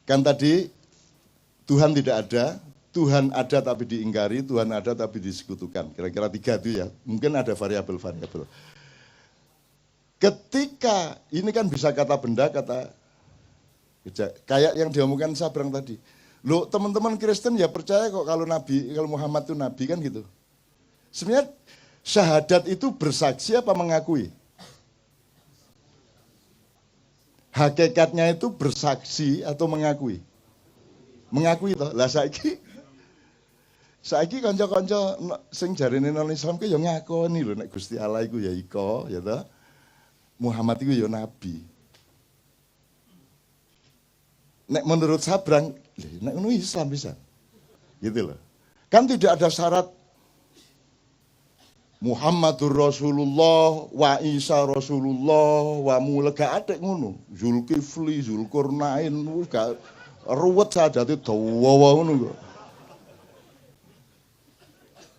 Kan tadi Tuhan tidak ada, Tuhan ada tapi diingkari, Tuhan ada tapi disekutukan. Kira-kira 3 itu ya, mungkin ada variabel-variabel. Ketika, ini kan bisa kata benda, kata kayak yang diomongkan Sabrang tadi. Loh, teman-teman Kristen ya percaya kok kalau Muhammad itu nabi kan gitu. Sebenarnya syahadat itu bersaksi apa mengakui? Hakikatnya itu bersaksi atau mengakui? Mengakui toh. Lah saiki kanca-kanca sing jarene non Islam ki ya ngakoni lho nek Gusti Allah iku ya iko ya toh. Muhammad iku ya nabi. Nek menurut Sabrang, nek ngono Islam bisa. Gitu loh. Kan tidak ada syarat Muhammadur Rasulullah wa Isa Rasulullah wa mulega atik ngono. Zulkifli, Zulkarnain gak ruwet sadate dawa ngono kok.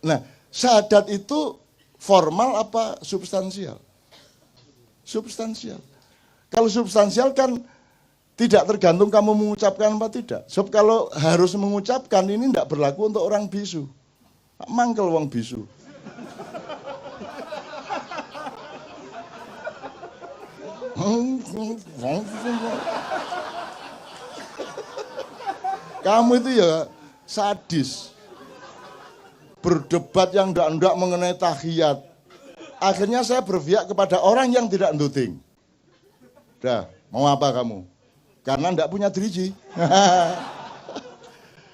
Nah, syahadat itu formal apa substansial? Substansial. Kalau substansial kan tidak tergantung kamu mengucapkan apa tidak. Sebab kalau harus mengucapkan ini tidak berlaku untuk orang bisu. Mangkel wong bisu. Kamu itu ya sadis. Berdebat yang ndak mengenai tahiyat. Akhirnya saya berpihak kepada orang yang tidak nduting. Dah, mau apa kamu? Karena ndak punya driji.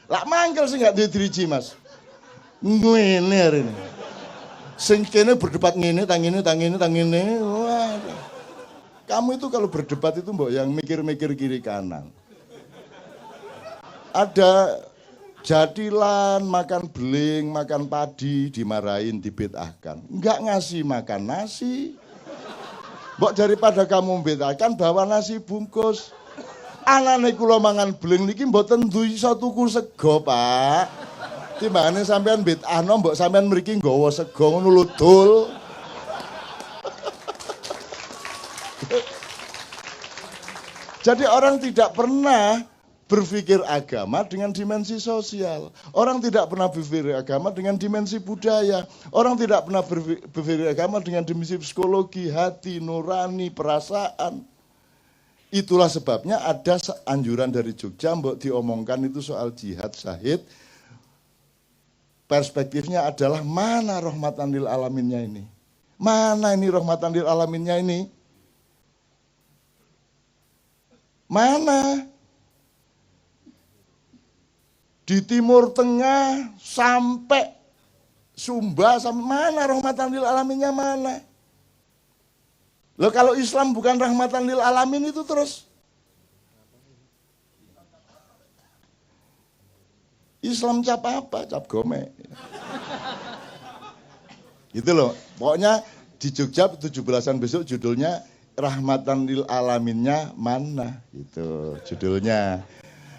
Lah mangkel sih nggak driji, Mas. Ngene hari ini. Sing kene berdebat ngene, tang ngene. Waduh. Kamu itu kalau berdebat itu mbok yang mikir-mikir kiri kanan. Ada jadilan, makan beling, makan padi, dimarahin, dibid'ahkan. Enggak ngasih makan nasi. Mbok daripada kamu membid'ahkan, bawa nasi bungkus. Anane kula mangan beling niki mboten iso tuku sego, Pak. Timbangane sampean bid'ahno mbok sampean mriki nggawa sego ngono lho dul. Jadi orang tidak pernah berpikir agama dengan dimensi sosial. Orang tidak pernah berpikir agama dengan dimensi budaya. Orang tidak pernah berpikir agama dengan dimensi psikologi, hati, nurani, perasaan. Itulah sebabnya ada anjuran dari Jogja, mbok diomongkan itu soal jihad syahid. Perspektifnya adalah mana rahmatan lil alaminnya ini? Mana ini rahmatan lil alaminnya ini? Mana? Di Timur Tengah sampai Sumba, sampai mana rahmatan lil alaminnya mana? Loh kalau Islam bukan rahmatan lil alamin itu terus Islam cap apa? Cap gome. Gitu loh. Pokoknya di Jogja 17-an besok judulnya rahmatan lil alaminnya mana? Gitu judulnya.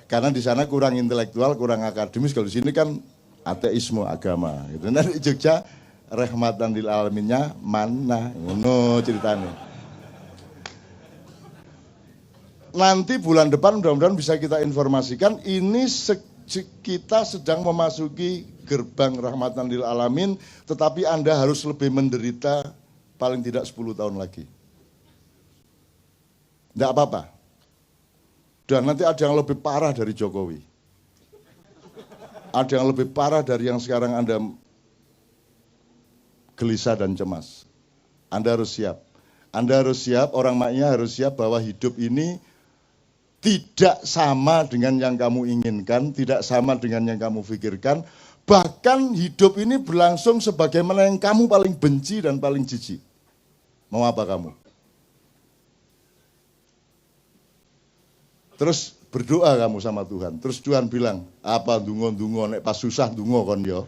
Karena di sana kurang intelektual, kurang akademis. Kalau di sini kan ateisme agama. Gitu. Nah di Jogja rahmatan lil alaminnya mana? Ngono ceritanya. Nanti bulan depan mudah-mudahan bisa kita informasikan ini kita sedang memasuki gerbang rahmatan lil alamin, tetapi Anda harus lebih menderita paling tidak 10 tahun lagi. Tidak apa-apa. Dan nanti ada yang lebih parah dari Jokowi. Ada yang lebih parah dari yang sekarang Anda gelisah dan cemas. Anda harus siap. Anda harus siap, orang maknya harus siap bahwa hidup ini tidak sama dengan yang kamu inginkan, tidak sama dengan yang kamu pikirkan. Bahkan hidup ini berlangsung sebagaimana yang kamu paling benci dan paling jijik. Mau apa kamu? Terus berdoa kamu sama Tuhan. Terus Tuhan bilang, apa dungo-dungo, nek pas susah dungo kon yo.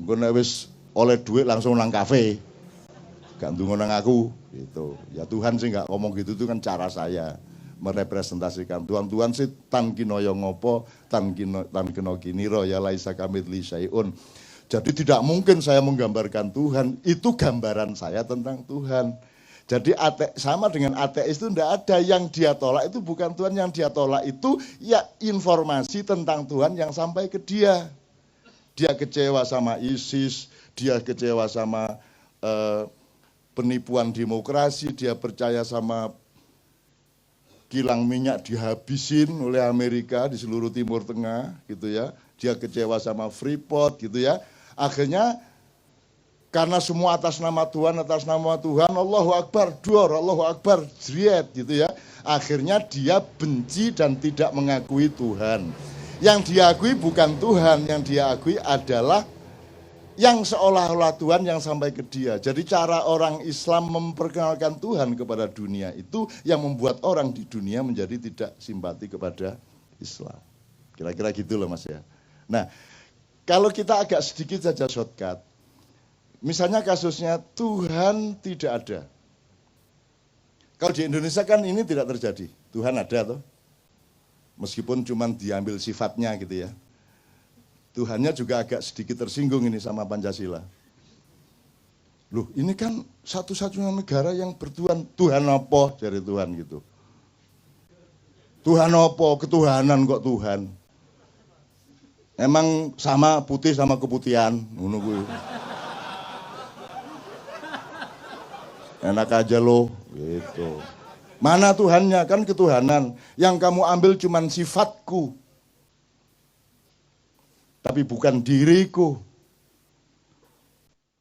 Engko nek wis oleh duit langsung nang kafe. Gak dungo nang aku gitu. Ya Tuhan sih gak ngomong gitu, itu kan cara saya merepresentasikan Tuhan sih tan kinoyo ngopo, tan kino kiniro ya laisa kamitsli syai'un. Jadi tidak mungkin saya menggambarkan Tuhan, itu gambaran saya tentang Tuhan. Jadi sama dengan ateis itu tidak ada, yang dia tolak itu bukan Tuhan, yang dia tolak itu ya informasi tentang Tuhan yang sampai ke dia. Dia kecewa sama ISIS, dia kecewa sama penipuan demokrasi, dia percaya sama kilang minyak dihabisin oleh Amerika di seluruh Timur Tengah gitu ya. Dia kecewa sama Freeport gitu ya. Akhirnya karena semua atas nama Tuhan, Allahu Akbar, dor, Allahu Akbar, jriet gitu ya. Akhirnya dia benci dan tidak mengakui Tuhan. Yang dia akui bukan Tuhan, yang dia akui adalah yang seolah-olah Tuhan yang sampai ke dia. Jadi cara orang Islam memperkenalkan Tuhan kepada dunia itu yang membuat orang di dunia menjadi tidak simpati kepada Islam. Kira-kira gitu loh Mas ya. Nah, kalau kita agak sedikit saja shortcut, misalnya kasusnya Tuhan tidak ada. Kalau di Indonesia kan ini tidak terjadi. Tuhan ada toh. Meskipun cuma diambil sifatnya gitu ya. Tuhannya juga agak sedikit tersinggung ini sama Pancasila. Loh, ini kan satu-satunya negara yang bertuhan. Tuhan apa? Dari Tuhan gitu. Tuhan apa? Ketuhanan kok Tuhan. Emang sama putih sama keputihan. Ngono kuwi. Enak aja loh, gitu. Mana Tuhannya? Kan ketuhanan. Yang kamu ambil cuman sifatku. Tapi bukan diriku.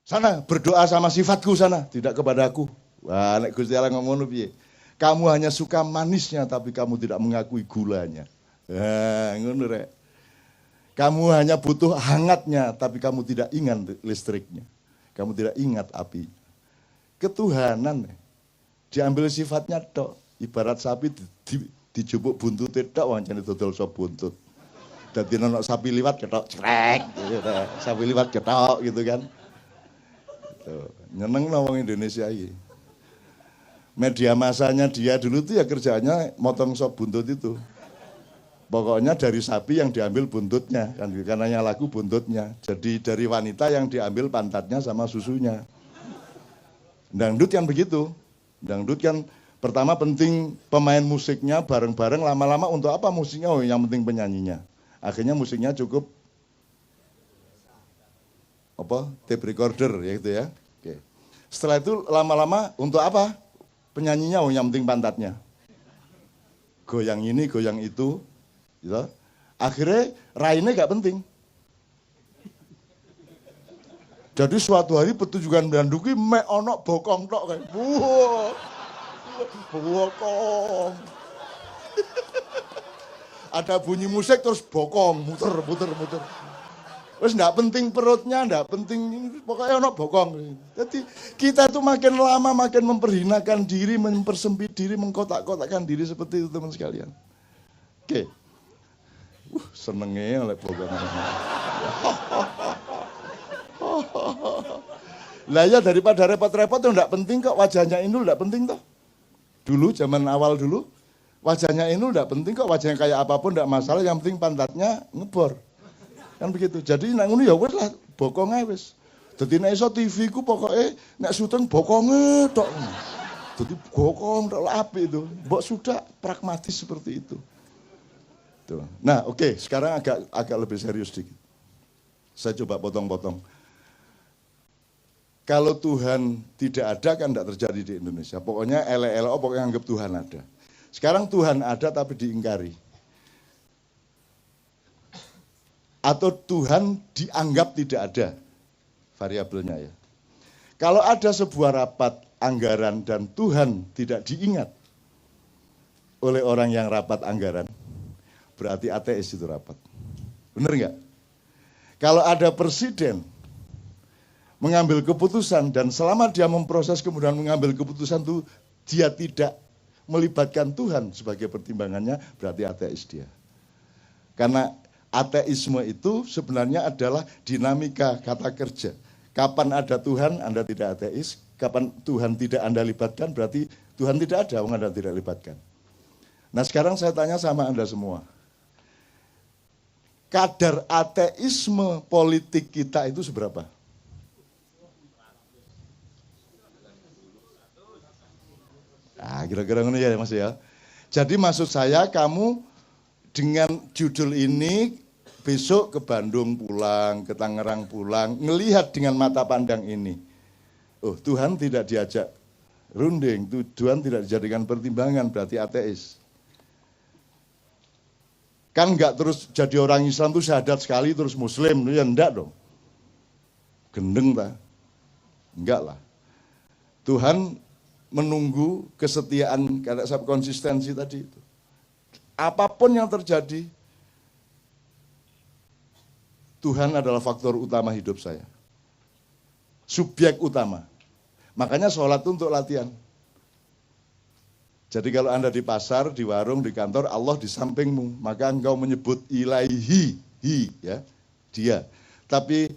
Sana berdoa sama sifatku sana, tidak kepadaku. Wah, nek Gusti Allah ngomong piye? Kamu hanya suka manisnya tapi kamu tidak mengakui gulanya. Ngono rek. Kamu hanya butuh hangatnya tapi kamu tidak ingat listriknya. Kamu tidak ingat api. Ketuhanan diambil sifatnya tok. Ibarat sapi dijupuk buntutnya tok wancane dodol sop buntut. Dadi nek sapi liwat ketok crek, gitu. Sapi liwat ketok gitu kan. Tuh, nyenengno wong Indonesia iki. Media masanya dia dulu tuh ya kerjanya motong sop buntut itu. Pokoknya dari sapi yang diambil buntutnya, kan karena lagu buntutnya. Jadi dari wanita yang diambil pantatnya sama susunya. Dangdut kan begitu. Dangdut kan pertama penting pemain musiknya bareng-bareng, lama-lama untuk apa musiknya? Oh, yang penting penyanyinya. Akhirnya musiknya cukup tape recorder ya gitu ya. Oke. Setelah itu lama-lama untuk apa? Penyanyinya oh yang penting pantatnya. Goyang ini, goyang itu, gitu. Akhirnya raine gak penting. Jadi suatu hari petunjukan Banduki mek ono bokong tok kayak. Bokong. Ada bunyi musik terus bokong, muter. Terus enggak penting perutnya, enggak penting, pokoknya ono bokong. Jadi kita itu makin lama makin memperhinakan diri, mempersempit diri, mengkotak-kotakkan diri seperti itu teman sekalian. Oke. Senengnya oleh bokong. Lah ya daripada repot-repot tuh enggak penting kok, wajahnya Inul enggak penting toh. Dulu zaman awal dulu wajahnya Inul enggak penting kok, wajahnya kayak apapun enggak masalah, yang penting pantatnya ngebor. Kan begitu. Jadi nek ngono ya wis lah bokong ae wis. Dadi nek iso TV ku pokoke nek syuting bokonge tok. Dadi bokong tok apik itu. Mbok sudah pragmatis seperti itu. Tuh. Nah, oke, sekarang agak lebih serius sedikit. Saya coba potong-potong. Kalau Tuhan tidak ada kan tidak terjadi di Indonesia. Pokoknya ele-ele pokoknya anggap Tuhan ada. Sekarang Tuhan ada tapi diingkari. Atau Tuhan dianggap tidak ada. Variabelnya ya. Kalau ada sebuah rapat anggaran dan Tuhan tidak diingat oleh orang yang rapat anggaran, berarti ateis itu rapat. Benar nggak? Kalau ada presiden mengambil keputusan dan selama dia memproses kemudian mengambil keputusan itu dia tidak melibatkan Tuhan sebagai pertimbangannya, berarti ateis dia. Karena ateisme itu sebenarnya adalah dinamika kata kerja. Kapan ada Tuhan, Anda tidak ateis. Kapan Tuhan tidak Anda libatkan, berarti Tuhan tidak ada, Anda tidak libatkan. Nah sekarang saya tanya sama Anda semua. Kadar ateisme politik kita itu seberapa? Nah, kira-kira ngono ya Mas ya. Jadi maksud saya kamu dengan judul ini besok ke Bandung pulang, ke Tangerang pulang, ngelihat dengan mata pandang ini. Oh, Tuhan tidak diajak runding, Tuhan tidak dijadikan pertimbangan, berarti ateis. Kan enggak terus jadi orang Islam tuh syahadat sekali terus Muslim, ya enggak dong. Gendeng tak? Enggak lah. Tuhan menunggu kesetiaan, karena konsistensi tadi itu. Apapun yang terjadi, Tuhan adalah faktor utama hidup saya. Subjek utama. Makanya sholat itu untuk latihan. Jadi kalau Anda di pasar, di warung, di kantor, Allah di sampingmu, maka engkau menyebut ilaihi, ya, dia. Tapi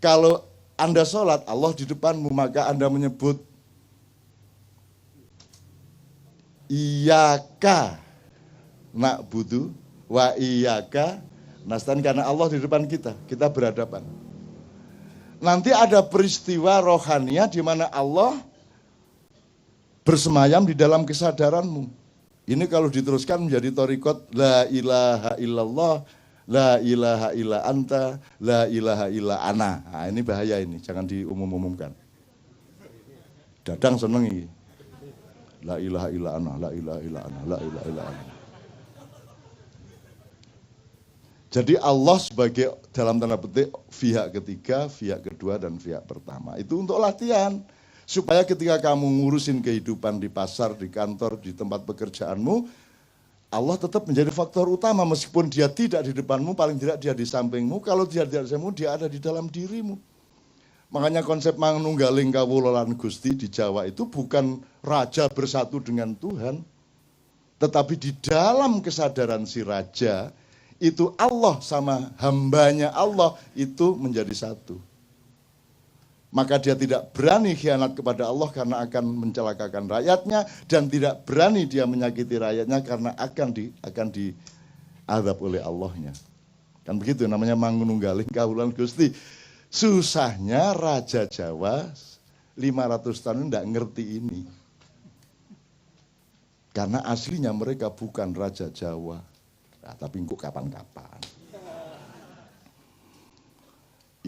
kalau Anda sholat, Allah di depanmu, maka Anda menyebut iyaka na'budu wa iyaka nasta'in, karena Allah di depan kita berhadapan. Nanti ada peristiwa rohania di mana Allah bersemayam di dalam kesadaranmu. Ini kalau diteruskan menjadi thariqat la ilaha illallah, la ilaha illa anta, la ilaha illa ana. Nah, ini bahaya ini, jangan diumum-umumkan. Dadang seneng ini. La ilaha illa ana, la ilaha illa ana, la ilaha illa ana. Jadi Allah sebagai dalam tanda petik pihak ketiga, pihak kedua, dan pihak pertama. Itu untuk latihan. Supaya ketika kamu ngurusin kehidupan di pasar, di kantor, di tempat pekerjaanmu, Allah tetap menjadi faktor utama. Meskipun dia tidak di depanmu, paling tidak dia di sampingmu. Kalau dia tidak di sampingmu, dia ada di dalam dirimu. Makanya konsep manunggaling kawulolan Gusti di Jawa itu bukan raja bersatu dengan Tuhan. Tetapi di dalam kesadaran si raja, itu Allah sama hambanya Allah itu menjadi satu. Maka dia tidak berani khianat kepada Allah karena akan mencelakakan rakyatnya, dan tidak berani dia menyakiti rakyatnya karena akan diazab oleh Allahnya. Kan begitu namanya mangununggaling kawulan Gusti. Susahnya Raja Jawa 500 tahun tidak ngerti ini. Karena aslinya mereka bukan Raja Jawa. Nah, tapi kok kapan-kapan.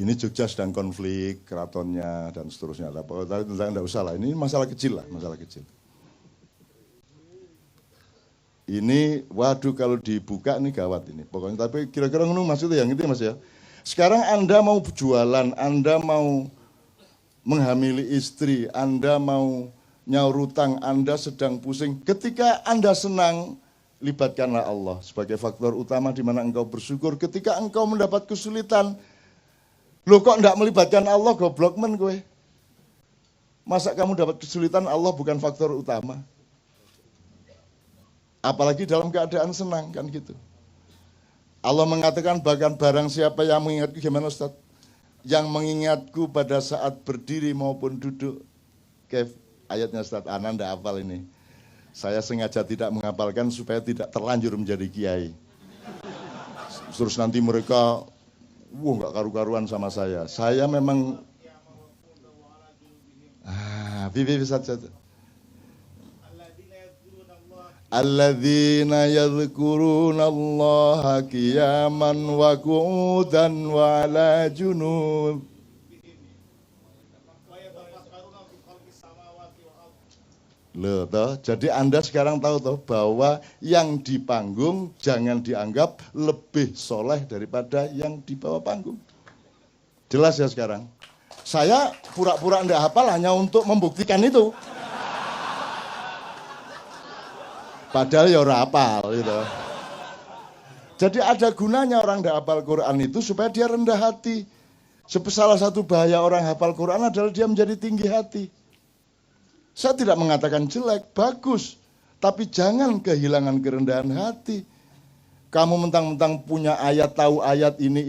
Ini Jogja sedang konflik, keratonnya dan seterusnya. Tapi tidak usah lah, ini masalah kecil lah, masalah kecil. Ini, waduh kalau dibuka ini gawat ini. Pokoknya, tapi kira-kira ngono maksudnya yang itu Mas ya. Sekarang Anda mau jualan, Anda mau menghamili istri, Anda mau nyaur utang, Anda sedang pusing. Ketika Anda senang, libatkanlah Allah sebagai faktor utama di mana engkau bersyukur. Ketika engkau mendapat kesulitan, loh kok enggak melibatkan Allah, goblok men gue. Masa kamu dapat kesulitan, Allah bukan faktor utama? Apalagi dalam keadaan senang, kan gitu. Allah mengatakan bahkan barang siapa yang mengingatku, gimana Ustaz? Yang mengingatku pada saat berdiri maupun duduk. Kayak ayatnya Ustaz, Anda hafal ini. Saya sengaja tidak menghafalkan supaya tidak terlanjur menjadi kiai. Terus nanti mereka nggak karu-karuan sama saya. Saya memang bisa saja. Alladzina yadhkuruna Allah qiyaman wa qu'udan wa ala junub. Loh, toh, jadi Anda sekarang tahu toh bahwa yang di panggung jangan dianggap lebih soleh daripada yang di bawah panggung. Jelas ya sekarang? Saya pura-pura enggak hafal hanya untuk membuktikan itu. Padahal ya ora hafal gitu. Jadi ada gunanya orang enggak hafal Quran itu supaya dia rendah hati. Salah satu bahaya orang hafal Quran adalah dia menjadi tinggi hati. Saya tidak mengatakan jelek, bagus. Tapi jangan kehilangan kerendahan hati. Kamu mentang-mentang punya ayat, tahu ayat ini,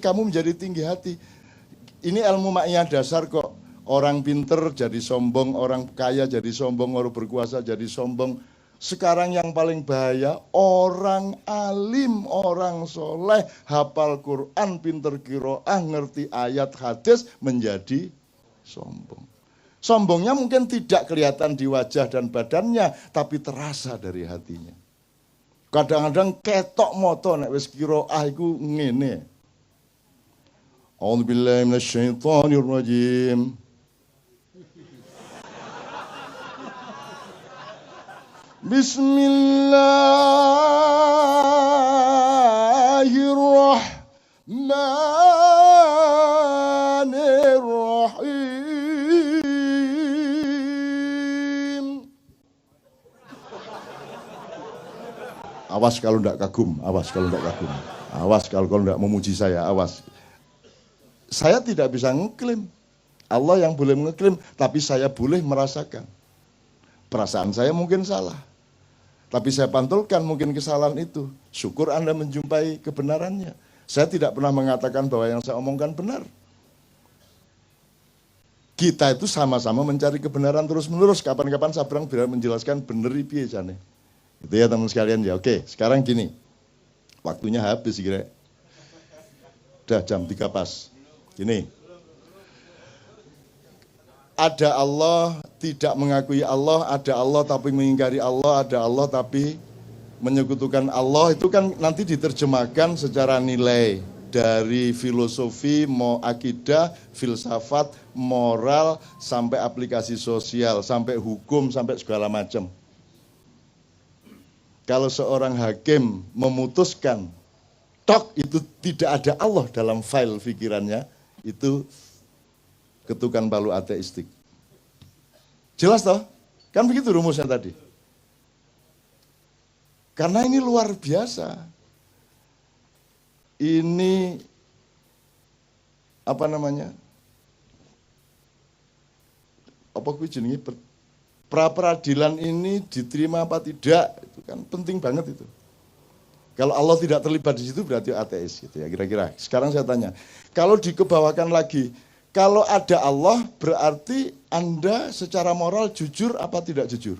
kamu menjadi tinggi hati. Ini ilmu makiyah dasar kok. Orang pinter jadi sombong, orang kaya jadi sombong, orang berkuasa jadi sombong. Sekarang yang paling bahaya, orang alim, orang soleh, hafal Quran, pinter qiraah, ngerti ayat hadis, menjadi sombong. Sombongnya mungkin tidak kelihatan di wajah dan badannya, tapi terasa dari hatinya. Kadang-kadang ketok moto nek wis qiraah iku ngene. A'udzubillahi minasyaitonirrajim. Bismillahirrahmanirrahim. Awas kalau tidak kagum, awas kalau tidak kagum. Awas kalau tidak memuji saya, awas. Saya tidak bisa ngeklaim. Allah yang boleh ngeklaim, tapi saya boleh merasakan. Perasaan saya mungkin salah. Tapi saya pantulkan mungkin kesalahan itu. Syukur Anda menjumpai kebenarannya. Saya tidak pernah mengatakan bahwa yang saya omongkan benar. Kita itu sama-sama mencari kebenaran terus-menerus. Kapan-kapan saya bilang biar menjelaskan bener piye jane. Itu ya teman sekalian ya. Oke, sekarang gini. Waktunya habis kira. Udah jam 3 pas. Gini. Ada Allah, tidak mengakui Allah, ada Allah tapi mengingkari Allah, ada Allah tapi menyekutukan Allah. Itu kan nanti diterjemahkan secara nilai dari filosofi, mau akidah, filsafat, moral, sampai aplikasi sosial, sampai hukum, sampai segala macam. Kalau seorang hakim memutuskan, tok itu tidak ada Allah dalam file pikirannya, itu ketukan palu ateistik. Jelas toh? Kan begitu rumusnya tadi. Karena ini luar biasa. Ini apa namanya? Apa kuwi jenenge pra peradilan ini diterima apa tidak? Itu kan penting banget itu. Kalau Allah tidak terlibat di situ berarti ateis gitu ya kira-kira. Sekarang saya tanya, kalau dikebawakan lagi, kalau ada Allah berarti Anda secara moral jujur apa tidak jujur?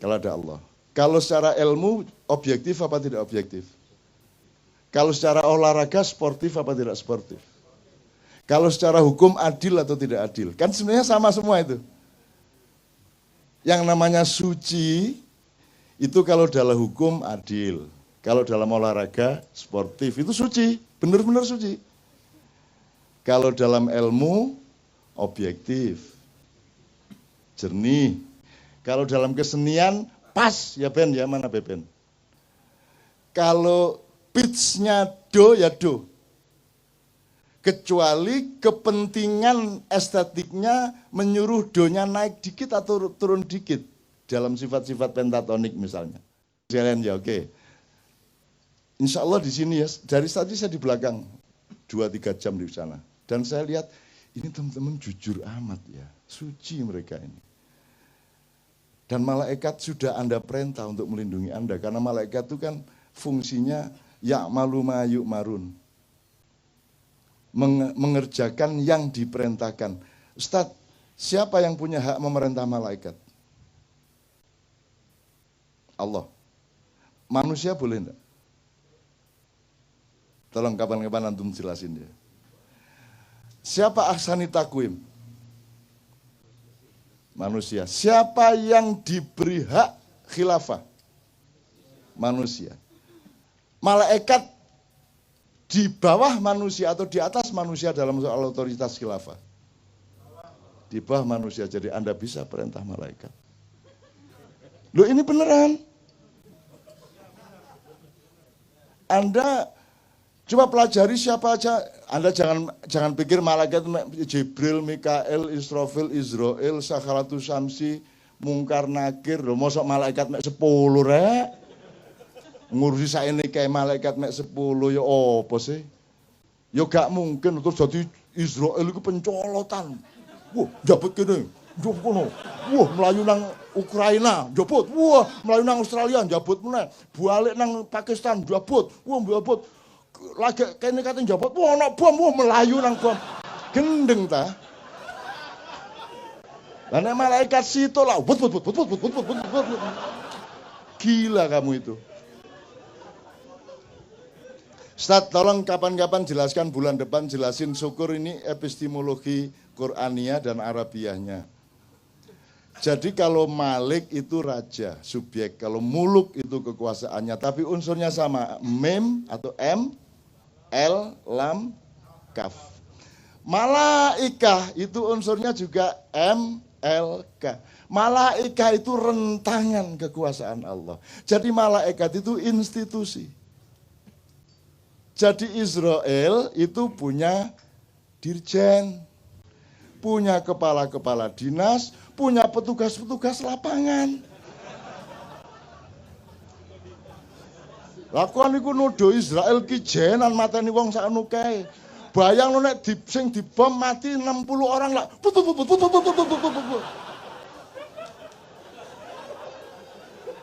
Kalau ada Allah. Kalau secara ilmu objektif apa tidak objektif? Kalau secara olahraga sportif apa tidak sportif? Kalau secara hukum adil atau tidak adil? Kan sebenarnya sama semua itu. Yang namanya suci itu kalau dalam hukum adil. Kalau dalam olahraga sportif itu suci, benar-benar suci. Kalau dalam ilmu, objektif, jernih. Kalau dalam kesenian, pas ya Ben, ya mana Ben? Kalau pitch-nya do ya do. Kecuali kepentingan estetiknya menyuruh do-nya naik dikit atau turun dikit. Dalam sifat-sifat pentatonik misalnya. Sekalian ya oke. Insya Allah di sini ya, dari tadi saya di belakang 2-3 jam di sana. Dan saya lihat, ini teman-teman jujur amat ya, suci mereka ini. Dan malaikat sudah Anda perintah untuk melindungi Anda, karena malaikat itu kan fungsinya ya'malu ma yu'marun. Mengerjakan yang diperintahkan. Ustadz, siapa yang punya hak memerintah malaikat? Allah. Manusia boleh enggak? Tolong kapan-kapan antum jelasin dia. Siapa ahsani takwim? Manusia. Siapa yang diberi hak khilafah? Manusia. Malaikat di bawah manusia atau di atas manusia dalam soal otoritas khilafah? Di bawah manusia, jadi Anda bisa perintah malaikat. Loh ini beneran. Anda coba pelajari siapa aja. Anda jangan pikir malaikat Jibril, Mikael, Israfil, Israel, Sakhalatus Samsi, Mungkar Nakir. Loh mosok malaikat mek 10 rek. Ngurusi saene kayak malaikat mek 10 ya apa sih? Ya gak mungkin terus jadi Israel itu pencolotan. Wah, jabut kene. Njop kono. Wah, melayu nang Ukraina, jabut. Wah, melayu nang Australia, jabut meneh. Balik nang Pakistan, jabut. Wah, jabut. Lagi kene kate jabut. Wah, ana bom, wah melayu nang bom. Gendeng ta? Lah nek malaikat situ lah, but. Gila kamu itu. Ustaz, tolong kapan-kapan jelaskan bulan depan jelasin syukur ini epistemologi Qur'aniyah dan Arabiahnya. Jadi kalau Malik itu raja, subjek. Kalau muluk itu kekuasaannya. Tapi unsurnya sama. Mim atau M, L, Lam, Kaf. Malaikah itu unsurnya juga M, L, K. Malaikah itu rentangan kekuasaan Allah. Jadi malaikat itu institusi. Jadi Israel itu punya dirjen, punya kepala-kepala dinas, punya petugas-petugas lapangan. Lakuan iku nuduh Israel ki jenan mateni wong sakno kae. Bayang lo nek sing dibom mati 60 orang lah.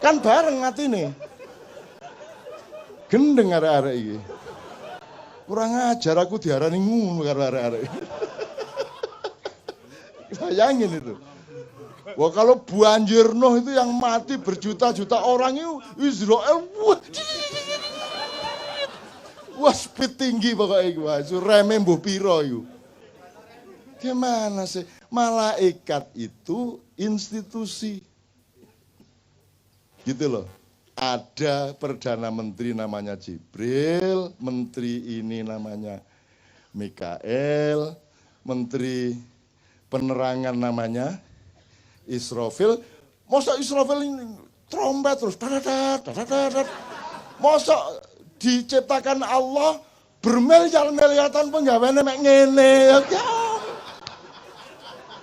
Kan bareng matine. Gendeng arek-arek iki. Kurang ajar aku diarani ngono karo arek-arek. Bayangin itu. Wah kalau banjir Nuh itu yang mati berjuta-juta orang itu Israel. Wah speed tinggi pokoknya. Wah remeh mbuh piro itu. Gimana sih? Malaikat itu institusi. Gitu loh. Ada Perdana Menteri namanya Jibril, Menteri ini namanya Mikael, Menteri Penerangan namanya Israfil. Masa Israfil ini trompet terus, masa diciptakan Allah bermiliar-miliar tahun penggaweane mek ngene ya.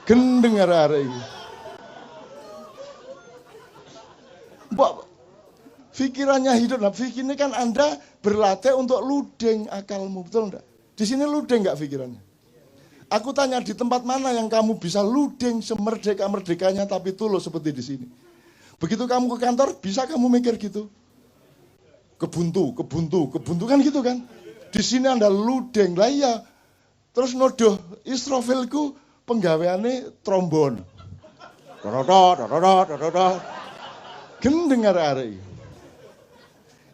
Gendeng arek iki. Mbok pikirannya hidup. Nah, fikir ini kan Anda berlatih untuk ludeng akalmu, betul enggak? Di sini ludeng enggak pikirannya? Aku tanya di tempat mana yang kamu bisa ludeng semerdeka-merdekanya tapi tulus seperti di sini. Begitu kamu ke kantor, bisa kamu mikir gitu? Kebuntu kan gitu kan? Di sini Anda ludeng, lah iya. Terus nodoh Israfilku penggaweane trombon. Gendeng arek-arek.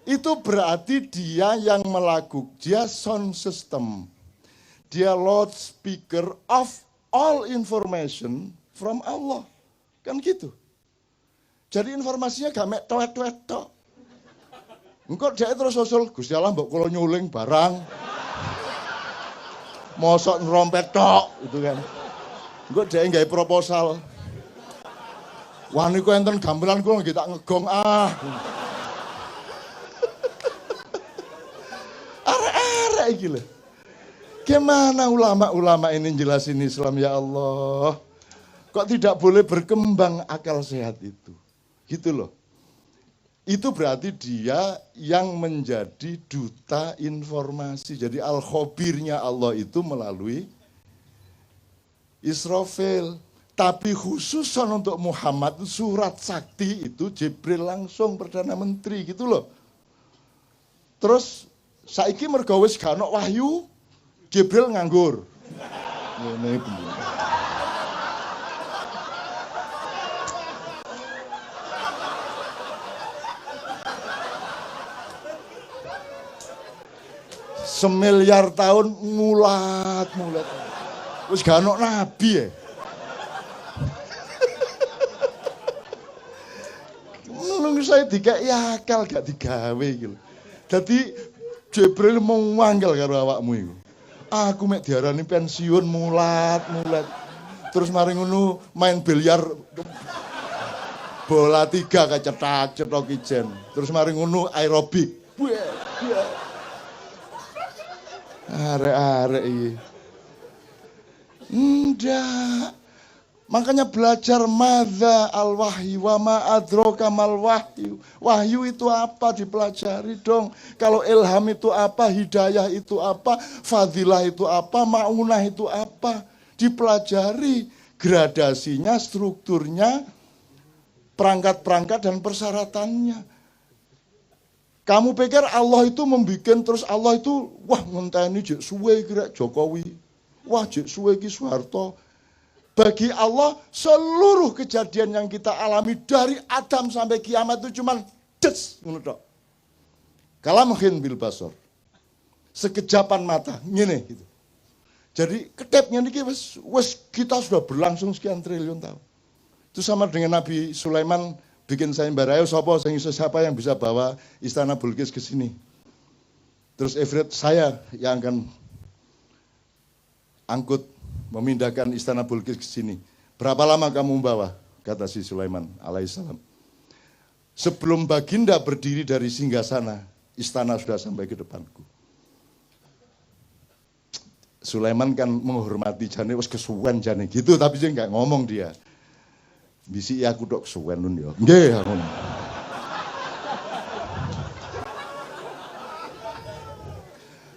Itu berarti dia yang melakukan, dia sound system. Dia loudspeaker of all information from Allah. Kan gitu. Jadi informasinya gak mek tuet-tuet tok. Engko dia terus usul, Gusti Allah mbok kula nyuling barang. Mosok nrompet tok gitu kan. Engko dia nggawe proposal. Wah niku enten gamelan kula nggih tak ngegong ah. Arek-arek iki lho. Gimana ulama-ulama ini jelasin Islam ya Allah? Kok tidak boleh berkembang akal sehat itu? Gitu loh. Itu berarti dia yang menjadi duta informasi. Jadi al-khabirnya Allah itu melalui Israfil. Tapi khusus untuk Muhammad surat sakti itu Jibril langsung Perdana Menteri gitu loh. Terus saiki mergo wis gak ono wahyu, Jibril nganggur. Ngene iki. Semiliar tahun mulat. Wis gak ono nabi ya. Nunggu saya dikek akal gak digawe gitu. Jadi Jibril mau manggil karo awakmu iku. Aku mek diarani pensiun mulat. Terus mari ngono main biliar bola 3 kecetak-cetok ijen. Terus mari ngono aerobik. Arek-arek iki. Ndak. Makanya belajar madza al-wahyu wa ma adraka mal wahyu. Wahyu itu apa dipelajari dong. Kalau ilham itu apa, hidayah itu apa, fadilah itu apa, maunah itu apa. Dipelajari gradasinya, strukturnya, perangkat-perangkat dan persyaratannya. Kamu pikir Allah itu membuat terus Allah itu wah ngenteni jek suwe kira Jokowi. Wah jek suwe ki Soeharto. Bagi Allah seluruh kejadian yang kita alami dari Adam sampai kiamat itu cuman des ngono tok. Kalamhin bil basar. Sekejapan mata ngene gitu. Jadi ketepnya niki wes kita sudah berlangsung sekian triliun tahun. Itu sama dengan Nabi Sulaiman bikin sayembara, ayo siapa yang bisa bawa istana Bilqis ke sini. Terus Ifrit, saya yang akan angkut memindahkan istana Bilqis ke sini. Berapa lama kamu membawa? Kata si Sulaiman alaihissalam. Sebelum Baginda berdiri dari singgasana, istana sudah sampai ke depanku. Sulaiman kan menghormati jane wis kesuwen jane gitu, tapi dia nggak ngomong dia. Bisi aku dok kesuwen nun ya. Nggih aku.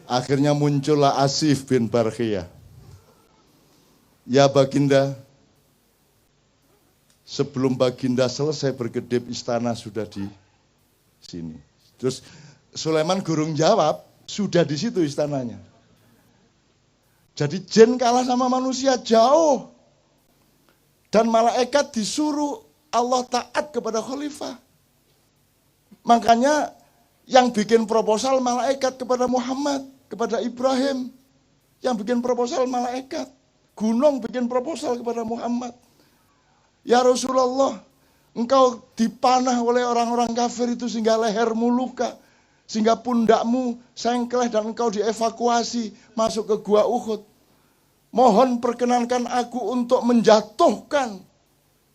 Akhirnya muncullah Asif bin Barkhiyah. Ya Baginda, sebelum Baginda selesai berkedip, istana sudah di sini. Terus Sulaiman gurung jawab, sudah di situ istananya. Jadi jin kalah sama manusia jauh. Dan malaikat disuruh Allah taat kepada khalifah. Makanya yang bikin proposal malaikat kepada Muhammad, kepada Ibrahim. Yang bikin proposal malaikat. Gunung bikin proposal kepada Muhammad. Ya Rasulullah, engkau dipanah oleh orang-orang kafir itu sehingga lehermu luka. Sehingga pundakmu sengkleh dan engkau dievakuasi masuk ke gua Uhud. Mohon perkenankan aku untuk menjatuhkan,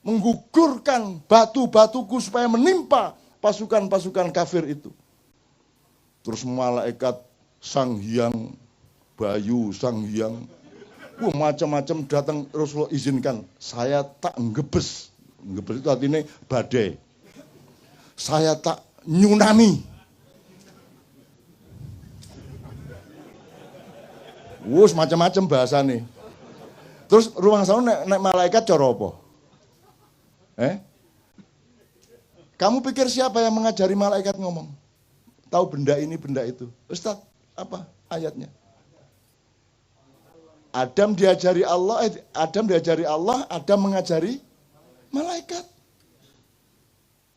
menggugurkan batu-batuku supaya menimpa pasukan-pasukan kafir itu. Terus malaikat Sang Hyang Bayu, Sang Hyang, macam-macam datang. Rasulullah izinkan, saya tak ngebes. Ngebes itu artinya badai. Saya tak nyunami. Wus macam-macam bahasa nih. Terus ruang sana nek malaikat cara apa? Kamu pikir siapa yang mengajari malaikat ngomong? Tahu benda ini, benda itu. Ustaz, apa ayatnya? Adam diajari Allah, Adam mengajari malaikat.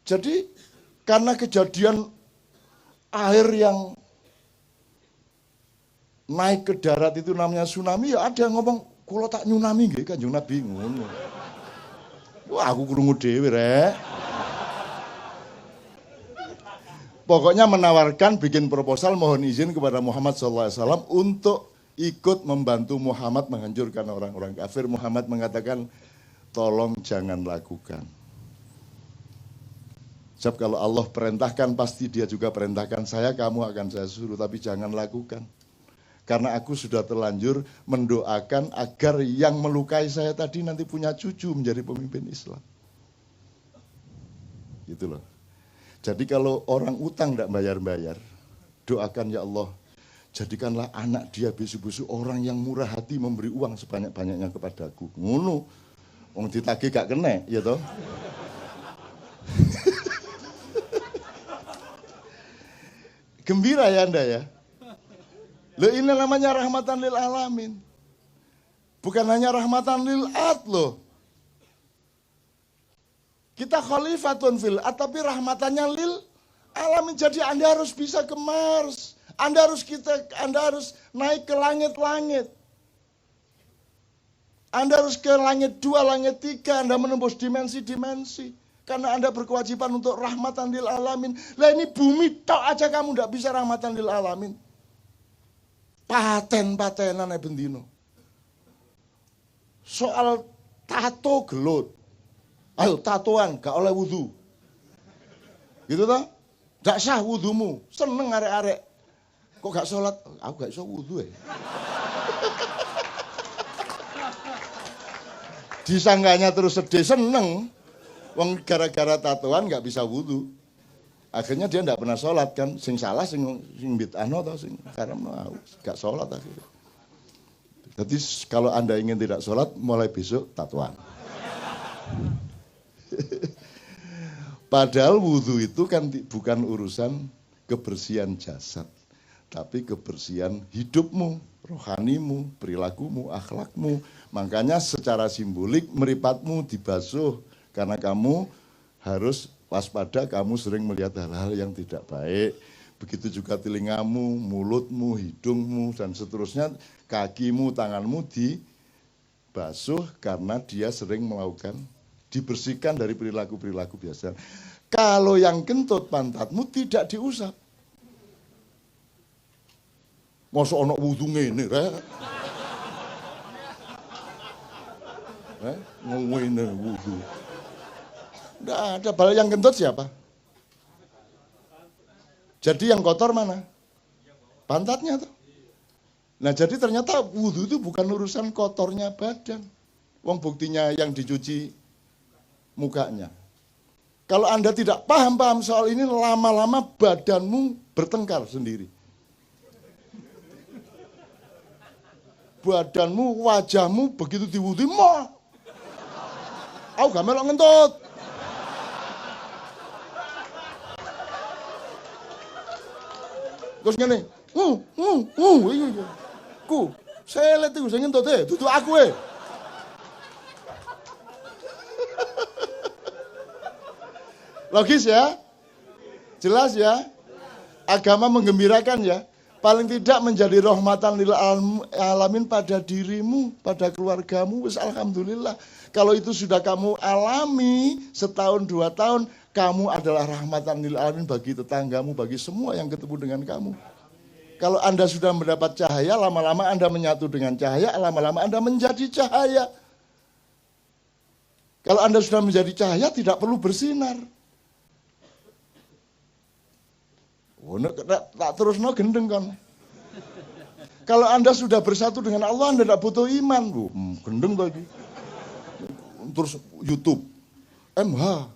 Jadi karena kejadian air yang naik ke darat itu namanya tsunami, ya ada yang ngomong, kalau tak nyunami nggih Kanjeng Nabi ngono. Wah, aku krungu dhewe rek. Pokoknya menawarkan bikin proposal mohon izin kepada Muhammad SAW untuk ikut membantu Muhammad menghancurkan orang-orang kafir. Muhammad mengatakan, tolong jangan lakukan. Sebab kalau Allah perintahkan pasti dia juga perintahkan saya, kamu akan saya suruh, tapi jangan lakukan. Karena aku sudah terlanjur mendoakan agar yang melukai saya tadi nanti punya cucu menjadi pemimpin Islam. Gitu loh. Jadi kalau orang utang tidak bayar-bayar, doakan ya Allah, jadikanlah anak dia besok-besok orang yang murah hati memberi uang sebanyak-banyaknya kepadaku. Ngono. Wong ditagih gak kena, ya toh. Gembira ya Anda ya. Loh ini namanya rahmatan lil alamin. Bukan hanya rahmatan lil ad loh. Kita khalifatun fil ad, tapi rahmatannya lil alamin. Jadi Anda harus bisa ke Mars. Anda harus naik ke langit-langit. Anda harus ke langit 2, langit 3. Anda menembus dimensi-dimensi. Karena Anda berkewajiban untuk rahmatan lil alamin. Lah ini bumi tok aja kamu tidak bisa rahmatan lil alamin. Paten-patenan bendino. Soal tato gelut. Ayo tatoan gak oleh wudu. Gitu toh? Gak sah wudumu. Seneng arek-arek. Kok gak sholat? Aku gak iso wudu ya. Disangganya terus sedih, seneng. Wong gara-gara tatoan gak bisa wudu. Akhirnya dia tidak pernah sholat kan, sing salah sing bid'ahno atau sing karamno gak sholat akhirnya. Jadi kalau Anda ingin tidak sholat, mulai besok tatuan. Padahal wudhu itu kan bukan urusan kebersihan jasad, tapi kebersihan hidupmu, rohanimu, perilakumu, akhlakmu. Makanya secara simbolik meripatmu dibasuh karena kamu harus waspada, kamu sering melihat hal-hal yang tidak baik. Begitu juga telingamu, mulutmu, hidungmu, dan seterusnya. kakimu, tanganmu dibasuh karena dia sering melakukan, dibersihkan dari perilaku-perilaku biasa. Kalau yang kentut pantatmu tidak diusap. Masa ana wudu ngene rek. Ngene wudu. Nggak ada. Bal yang kentut siapa? Jadi yang kotor mana? Pantatnya tuh. Nah jadi ternyata wudhu itu bukan urusan kotornya badan. Wong buktinya yang dicuci mukanya. Kalau Anda tidak paham soal ini, lama-lama badanmu bertengkar sendiri. Badanmu, wajahmu begitu diwudhu, aku gak melok ngentut. Terus ngene, ku, selet iku sing ngentut dudu aku . Logis ya? Jelas ya? Agama menggembirakan ya? Paling tidak menjadi rahmatan lil alamin pada dirimu, pada keluargamu, wis alhamdulillah. Kalau itu sudah kamu alami setahun 2 tahun, kamu adalah rahmatan lil alamin bagi tetanggamu, bagi semua yang ketemu dengan kamu. Kalau Anda sudah mendapat cahaya, lama-lama Anda menyatu dengan cahaya, lama-lama Anda menjadi cahaya. Kalau Anda sudah menjadi cahaya, tidak perlu bersinar. Tak terus gendeng kan. Kalau Anda sudah bersatu dengan Allah, Anda tidak butuh iman. Gendeng lagi. Terus YouTube, MH,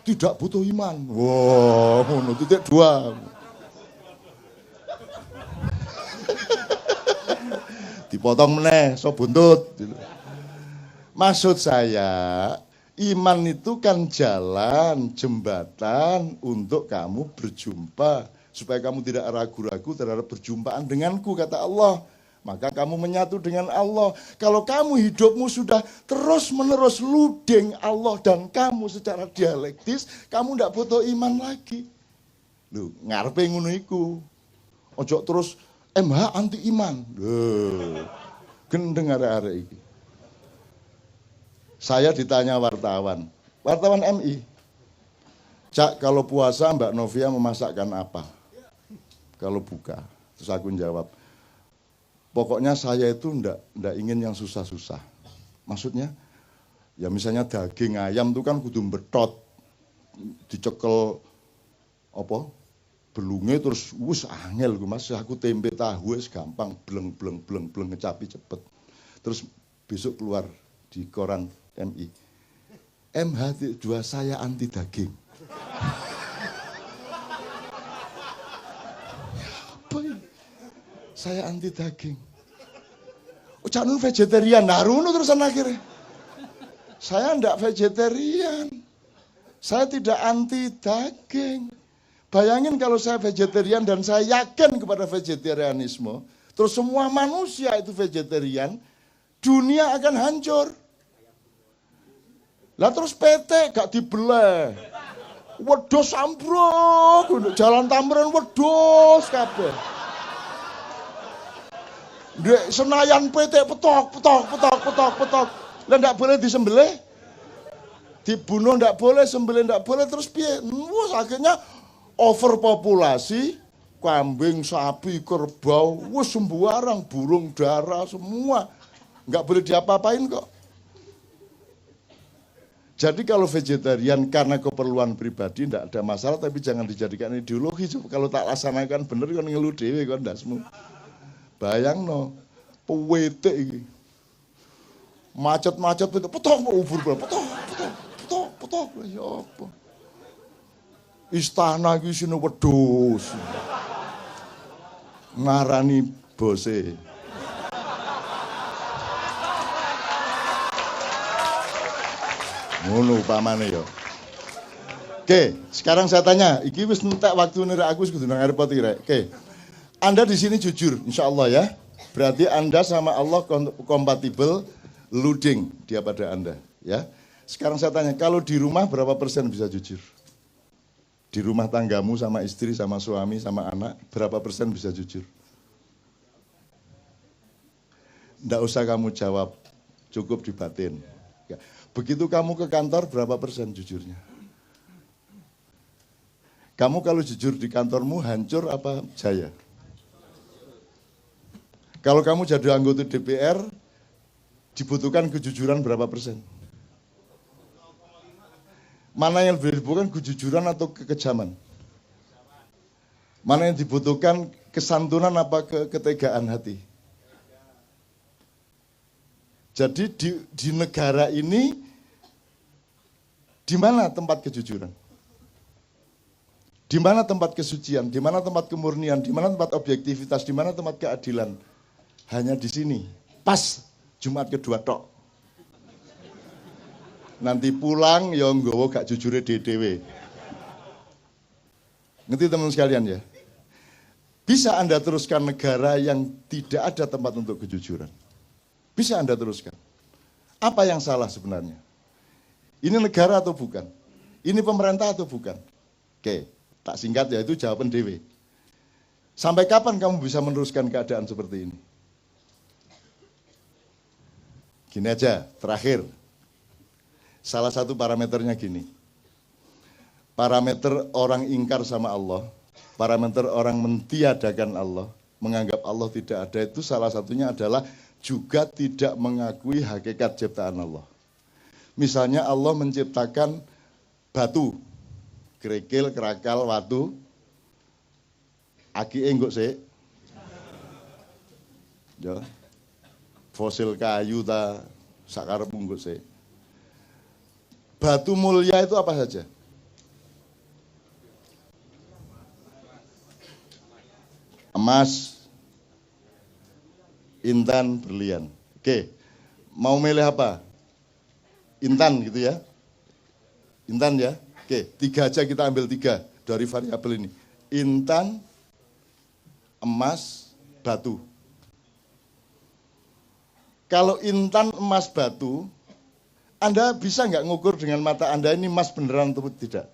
tidak butuh iman. Wow, titik 2. Dipotong meneh, so buntut. Maksud saya, iman itu kan jalan, jembatan untuk kamu berjumpa. Supaya kamu tidak ragu-ragu terhadap perjumpaan denganku, kata Allah. Maka kamu menyatu dengan Allah. Kalau kamu hidupmu sudah terus-menerus ludeng Allah dan kamu secara dialektis, kamu tidak butuh iman lagi. Loh, ngarepe ngono iku. Ojo terus MH anti iman. Gendeng arek-arek iki. Saya ditanya wartawan MI. Cak, kalau puasa Mbak Novia memasakkan apa? Kalau buka. Terus aku jawab, pokoknya saya itu ndak ingin yang susah-susah. Maksudnya, ya misalnya daging ayam itu kan kudu betot, dicekel belunge terus angel Mas. Aku tempe tahu wis gampang, bleng ngecapi cepet. Terus besok keluar di koran MI. MH2 saya anti daging. Apa ini? Saya anti daging. Cak nun vegetarian, naruno terusan akhirnya. Saya ndak vegetarian. Saya tidak anti daging. Bayangin kalau saya vegetarian dan saya yakin kepada vegetarianisme, terus semua manusia itu vegetarian, dunia akan hancur. Lah terus PT gak dibelah. Wedhus ambruk, jalan Tamrin wedhus kabeh. Ndek Senayan PT petok. Lah ndak boleh disembelih. Dibunuh ndak boleh, sembelih ndak boleh, terus piye? Wes akhirnya overpopulasi, kambing, sapi, kerbau, wes sembarang, burung dara semua. Nggak boleh diapa-apain kok. Jadi kalau vegetarian karena keperluan pribadi tidak ada masalah, tapi jangan dijadikan ideologi. Kalau tak laksanakan bener kan ngeluh dhewe kan ndasmu. Bayangno, pewete iki. Macet-macet petok ubur petok ya apa. Istana iki isine wedhus. Ngarani bose. Ngono upamane ya. Oke, sekarang saya tanya, iki wis entek waktu nira aku kudu nang airport iki rek. Oke. Anda di sini jujur, insyaallah ya. Berarti Anda sama Allah kompatibel, luding dia pada Anda, ya. Sekarang saya tanya, kalau di rumah berapa persen bisa jujur? Di rumah tanggamu sama istri, sama suami, sama anak, berapa persen bisa jujur? Nggak usah kamu jawab, cukup di batin. Begitu kamu ke kantor, berapa persen jujurnya? Kamu kalau jujur di kantormu, hancur apa jaya? Kalau kamu jadi anggota DPR, dibutuhkan kejujuran berapa persen? Mana yang lebih dibutuhkan, kejujuran atau kekejaman? Mana yang dibutuhkan, kesantunan apa ketegaan hati? Jadi di negara ini, di mana tempat kejujuran? Di mana tempat kesucian? Di mana tempat kemurnian? Di mana tempat objektivitas? Di mana tempat keadilan? Hanya di sini. Pas Jumat kedua tok. Nanti pulang ya nggowo gak jujure dhewe. Ngerti teman sekalian ya? Bisa Anda teruskan negara yang tidak ada tempat untuk kejujuran. Bisa Anda teruskan. Apa yang salah sebenarnya? Ini negara atau bukan? Ini pemerintah atau bukan? Oke, tak singkat ya, itu jawaban dewe. Sampai kapan kamu bisa meneruskan keadaan seperti ini? Gini aja, terakhir. Salah satu parameternya gini. Parameter orang ingkar sama Allah, parameter orang mentiadakan Allah, menganggap Allah tidak ada, itu salah satunya adalah juga tidak mengakui hakikat ciptaan Allah. Misalnya Allah menciptakan batu, kerikil, kerakal, watu, aki enggak sih? Ya. Fosil kayu ta sakarep enggak sih? Batu mulia itu apa saja? Emas, intan, berlian. Oke, mau milih apa? Intan gitu ya? Intan ya? Oke, 3 aja kita ambil 3 dari variabel ini. Intan, emas, batu. Kalau intan, emas, batu, Anda bisa nggak ngukur dengan mata Anda ini emas beneran atau tidak?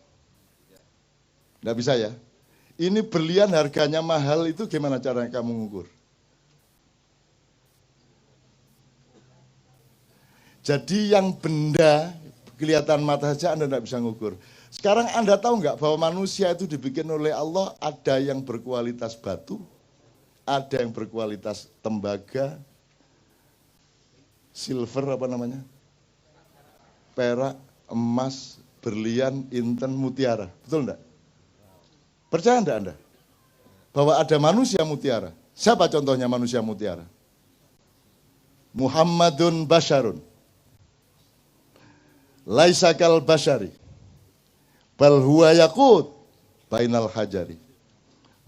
Nggak bisa ya? Ini berlian harganya mahal, itu gimana caranya kamu ngukur? Jadi yang benda kelihatan mata saja Anda tidak bisa ngukur. Sekarang Anda tahu nggak bahwa manusia itu dibikin oleh Allah, ada yang berkualitas batu, ada yang berkualitas tembaga, silver apa namanya? Perak, emas, berlian, intan, mutiara. Betul enggak? Percaya enggak Anda? Bahwa ada manusia mutiara. Siapa contohnya manusia mutiara? Muhammadun Basyarun. Laisa kal basyari. Bal huwa yaqut bainal hajari.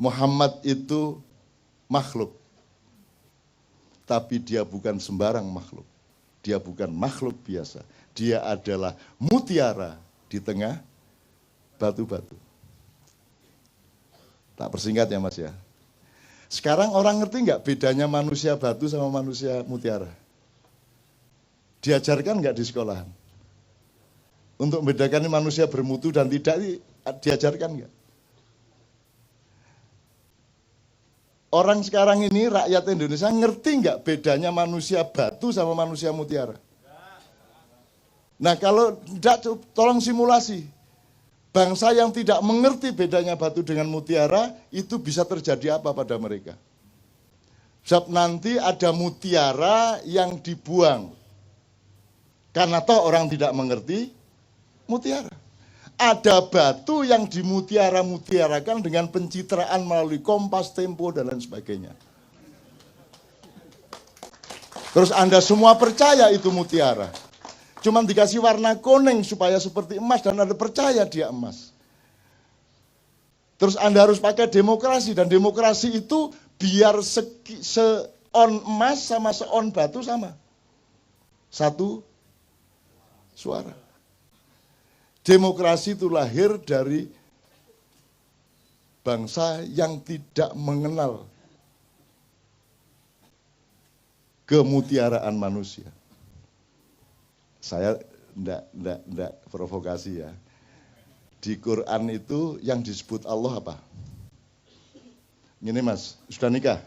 Muhammad itu makhluk. Tapi dia bukan sembarang makhluk. Dia bukan makhluk biasa. Dia adalah mutiara di tengah batu-batu. Tak persingkat ya Mas ya. Sekarang orang ngerti nggak bedanya manusia batu sama manusia mutiara? Diajarkan nggak di sekolahan? Untuk membedakan manusia bermutu dan tidak, diajarkan nggak? Orang sekarang ini, rakyat Indonesia, ngerti nggak bedanya manusia batu sama manusia mutiara? Nah kalau tidak, tolong simulasi. Bangsa yang tidak mengerti bedanya batu dengan mutiara, itu bisa terjadi apa pada mereka? Sebab nanti ada mutiara yang dibuang. Karena toh orang tidak mengerti mutiara. Ada batu yang dimutiara-mutiarakan dengan pencitraan melalui Kompas, Tempo, dan lain sebagainya. Terus Anda semua percaya itu mutiara. Cuman dikasih warna kuning supaya seperti emas dan Anda percaya dia emas. Terus Anda harus pakai demokrasi, dan demokrasi itu biar seon emas sama seon batu sama. Satu suara. Demokrasi itu lahir dari bangsa yang tidak mengenal kemutiaraan manusia. Saya enggak provokasi ya. Di Quran itu yang disebut Allah apa? Ini Mas, sudah nikah?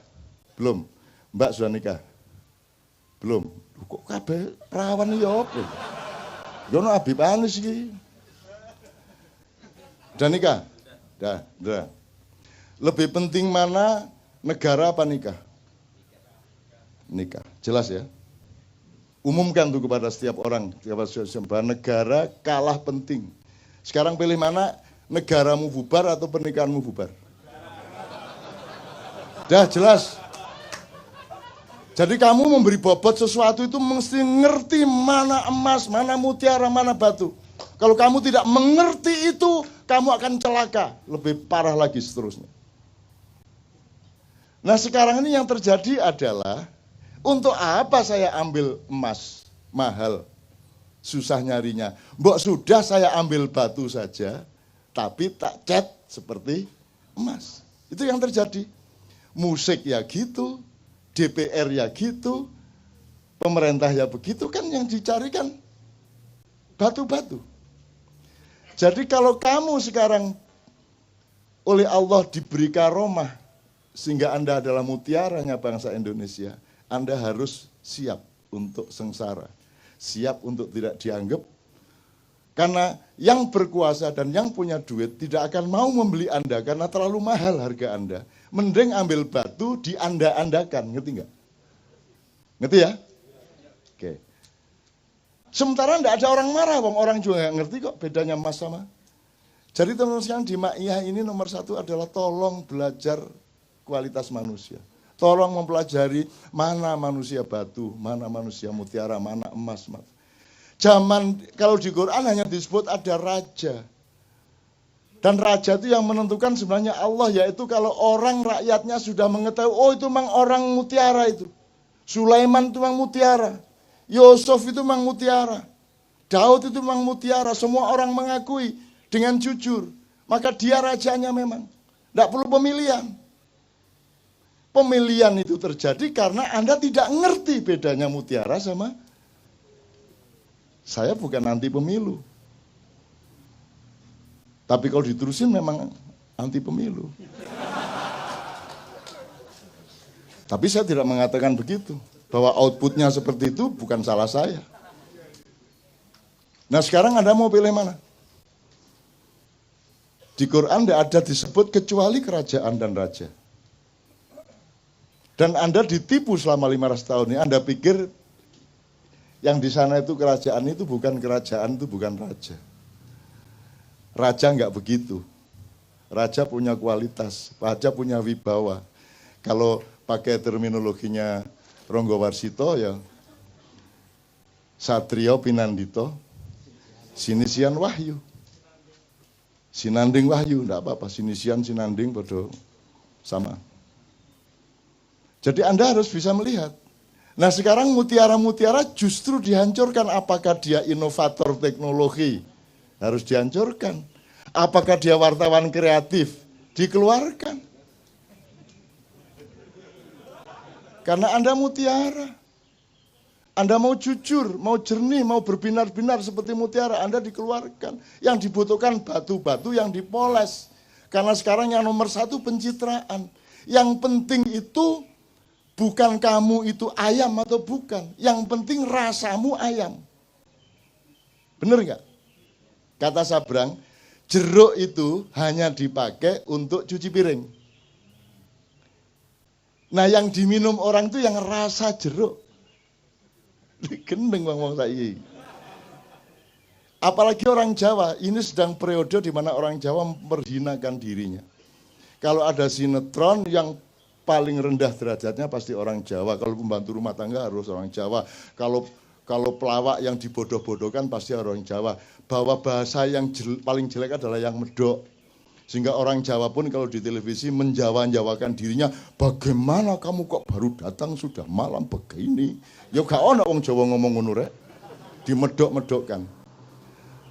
Belum? Mbak sudah nikah? Belum. Kok kabeh perawan ya apa? Ya ono Habib Anis iki. Udah nikah? Udah. Lebih penting mana negara apa nikah? Nikah. Jelas ya? Umumkan tuh kepada setiap orang, bahwa negara kalah penting. Sekarang pilih mana? Negaramu bubar atau pernikahanmu bubar? Dah jelas. Jadi kamu memberi bobot sesuatu itu mesti ngerti mana emas, mana mutiara, mana batu. Kalau kamu tidak mengerti itu, kamu akan celaka. Lebih parah lagi seterusnya. Nah sekarang ini yang terjadi adalah, untuk apa saya ambil emas mahal, susah nyarinya. Mbok sudah saya ambil batu saja, tapi tak cat seperti emas. Itu yang terjadi. Musik ya gitu, DPR ya gitu, pemerintah ya begitu, kan yang dicarikan batu-batu. Jadi kalau kamu sekarang oleh Allah diberi karomah, sehingga Anda adalah mutiaranya bangsa Indonesia, Anda harus siap untuk sengsara, siap untuk tidak dianggap. Karena yang berkuasa dan yang punya duit tidak akan mau membeli Anda karena terlalu mahal harga Anda. Mending ambil batu dianda-andakan, ngerti nggak? Ngerti ya? Oke. Sementara enggak ada orang marah, orang juga nggak ngerti kok bedanya emas sama. Jadi teman-teman sekalian di Ma'iyah ini nomor satu adalah tolong belajar kualitas manusia. Tolong mempelajari mana manusia batu, mana manusia mutiara, mana emas. Zaman kalau di Quran hanya disebut ada raja. Dan raja itu yang menentukan sebenarnya Allah, yaitu kalau orang rakyatnya sudah mengetahui, oh itu memang orang mutiara itu. Sulaiman itu memang mutiara. Yusuf itu memang mutiara. Daud itu memang mutiara. Semua orang mengakui dengan jujur. Maka dia rajanya memang. Tidak perlu pemilihan. Pemilihan itu terjadi karena Anda tidak ngerti bedanya mutiara sama. Saya bukan anti pemilu. Tapi kalau diterusin memang anti pemilu. Tapi saya tidak mengatakan begitu. Bahwa outputnya seperti itu bukan salah saya. Nah sekarang Anda mau pilih mana? Di Quran tidak ada disebut kecuali kerajaan dan raja. Dan Anda ditipu selama 500 tahun ini. Anda pikir yang di sana itu kerajaan itu bukan kerajaan, itu bukan raja. Raja enggak begitu. Raja punya kualitas, raja punya wibawa. Kalau pakai terminologinya Ronggo Warsito ya Satrio Pinandito, Sinisian Wahyu. Sinanding Wahyu, enggak apa-apa, Sinisian, Sinanding bodoh sama. Jadi Anda harus bisa melihat. Nah sekarang mutiara-mutiara justru dihancurkan. Apakah dia inovator teknologi? Harus dihancurkan. Apakah dia wartawan kreatif? Dikeluarkan. Karena Anda mutiara. Anda mau jujur, mau jernih, mau berbinar-binar seperti mutiara, Anda dikeluarkan. Yang dibutuhkan batu-batu yang dipoles. Karena sekarang yang nomor satu pencitraan. Yang penting itu bukan kamu itu ayam atau bukan. Yang penting rasamu ayam. Benar nggak? Kata Sabrang, jeruk itu hanya dipakai untuk cuci piring. Nah yang diminum orang itu yang rasa jeruk. Gendeng wong saiki. Apalagi orang Jawa, ini sedang periode di mana orang Jawa memperhinakan dirinya. Kalau ada sinetron yang paling rendah derajatnya pasti orang Jawa. Kalau pembantu rumah tangga harus orang Jawa. Kalau pelawak yang dibodoh-bodohkan pasti orang Jawa. Bahwa bahasa yang paling jelek adalah yang medok. Sehingga orang Jawa pun kalau di televisi menjawa-jawakan dirinya, bagaimana kamu kok baru datang sudah malam begini? Ya gak ono wong Jawa ngomong ngono rek. Dimedok-medokkan.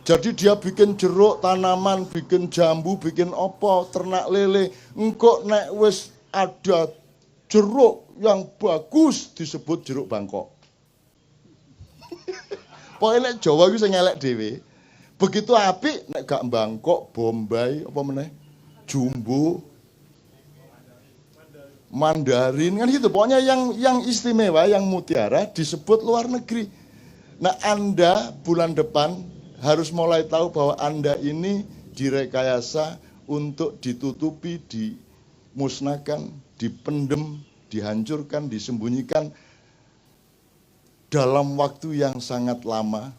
Jadi dia bikin jeruk tanaman, bikin jambu, bikin opo, ternak lele. Engkok nek wis ada jeruk yang bagus disebut jeruk Bangkok. Pokoknya nek Jawa itu sing elek dhewe. Begitu apik nek gak Bangkok, Bombay, apa meneh? Jumbo. Mandarin kan gitu. Pokoknya yang istimewa, yang mutiara disebut luar negeri. Nah, Anda bulan depan harus mulai tahu bahwa Anda ini direkayasa untuk ditutupi, dimusnahkan, dipendem, dihancurkan, disembunyikan dalam waktu yang sangat lama,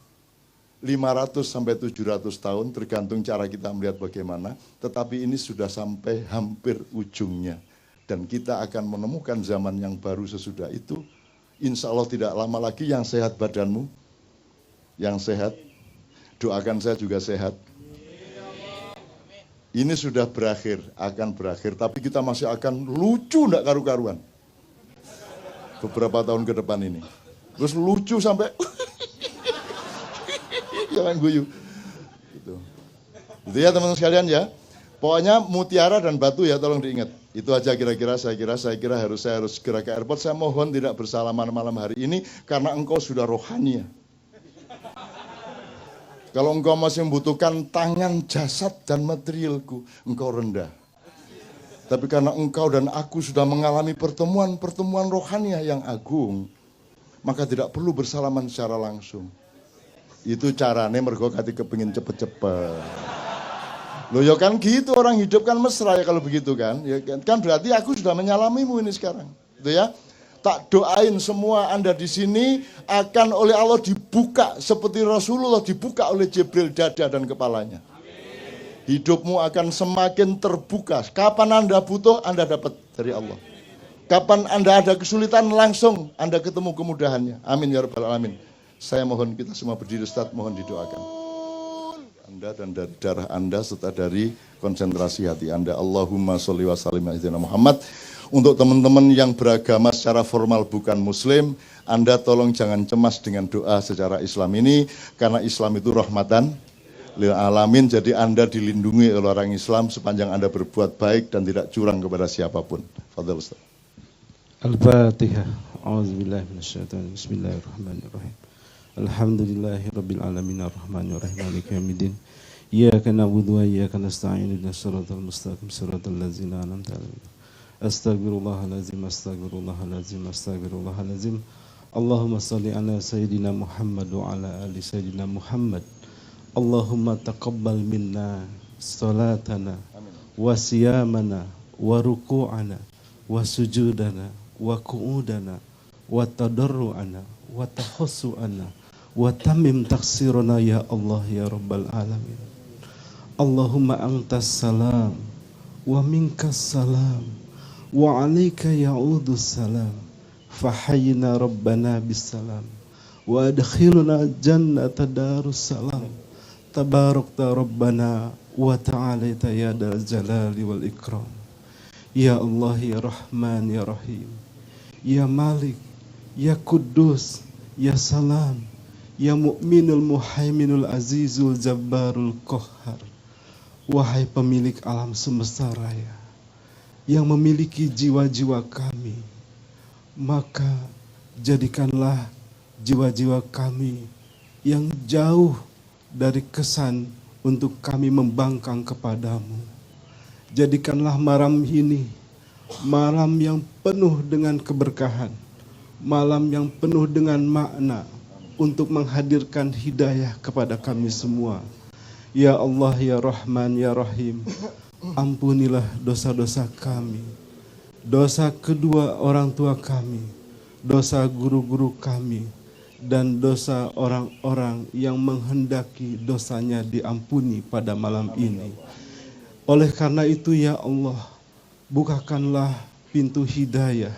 500 sampai 700 tahun, tergantung cara kita melihat bagaimana, tetapi ini sudah sampai hampir ujungnya. Dan kita akan menemukan zaman yang baru sesudah itu, insya Allah tidak lama lagi. Yang sehat badanmu, yang sehat, doakan saya juga sehat. Ini sudah berakhir, akan berakhir, tapi kita masih akan lucu enggak karu-karuan beberapa tahun ke depan ini. Terus lucu sampai jangan guyu. Gitu. Itu ya teman-teman sekalian ya. Pokoknya mutiara dan batu ya, tolong diingat. Itu aja kira-kira saya kira saya harus segera ke airport. Saya mohon tidak bersalaman malam hari ini karena engkau sudah rohani ya. Kalau engkau masih membutuhkan tangan, jasad dan materialku, engkau rendah. Tapi karena engkau dan aku sudah mengalami pertemuan rohani yang agung, maka tidak perlu bersalaman secara langsung. Itu caranya mergo kati kepingin cepet-cepet. Loh ya kan gitu, orang hidup kan mesra ya kalau begitu kan. Ya kan berarti aku sudah menyalamimu ini sekarang. Gitu ya. Tak doain semua Anda di sini akan oleh Allah dibuka seperti Rasulullah dibuka oleh Jibril dada dan kepalanya. Hidupmu akan semakin terbuka. Kapan Anda butuh, Anda dapat dari Allah. Kapan Anda ada kesulitan, langsung Anda ketemu kemudahannya. Amin ya rabbal alamin. Saya mohon kita semua berdiri, Ustaz, mohon didoakan. Anda dan dari darah Anda serta dari konsentrasi hati Anda. Allahumma sholli wa sallim ala Muhammad. Untuk teman-teman yang beragama secara formal bukan muslim, Anda tolong jangan cemas dengan doa secara Islam ini, karena Islam itu rahmatan lil alamin. Jadi Anda dilindungi oleh orang Islam sepanjang Anda berbuat baik dan tidak curang kepada siapapun. Fadhil Ustaz. Al-Fatihah. A'udzubillahi minasyaitonir rajim. Bismillahirrahmanirrahim. Alhamdulillahirabbil alamin arrahmanirrahim maliki yaumiddin. Iyyaka na'budu wa iyyaka nasta'in ihdinas siratal mustaqim siratal ladzina an'amta 'alaihim. Astaghfirullahalazim astaghfirullahalazim astaghfirullahalazim. Allahumma shalli ala sayyidina Muhammad wa ala ali sayyidina Muhammad. Allahumma taqabbal minna salatana wa siyamana wa ruku'ana wa sujudana wa qu'udana wa tadarru'ana wa tahassu'ana wa tamim taksirana ya Allah ya Rabbal Alamin. Allahumma antas salam wa minkas salam wa alaika ya'udus salam fahayyina Rabbana bisalam wa adkhilna jannata darus salam tabarakta Rabbana wa ta'alaita ya dal jalali wal ikram. Ya Allah ya Rahman ya Rahim, ya Malik ya Kudus, ya Salam, ya Mu'minul Muhaiminul Azizul Jabbarul Qahhar. Wahai pemilik alam semesta raya yang memiliki jiwa-jiwa kami, maka jadikanlah jiwa-jiwa kami yang jauh dari kesan untuk kami membangkang kepadamu. Jadikanlah malam ini malam yang penuh dengan keberkahan, malam yang penuh dengan makna untuk menghadirkan hidayah kepada kami semua. Ya Allah ya Rahman ya Rahim, ampunilah dosa-dosa kami, dosa kedua orang tua kami, dosa guru-guru kami, dan dosa orang-orang yang menghendaki dosanya diampuni pada malam ini. Oleh karena itu ya Allah, bukakanlah pintu hidayah,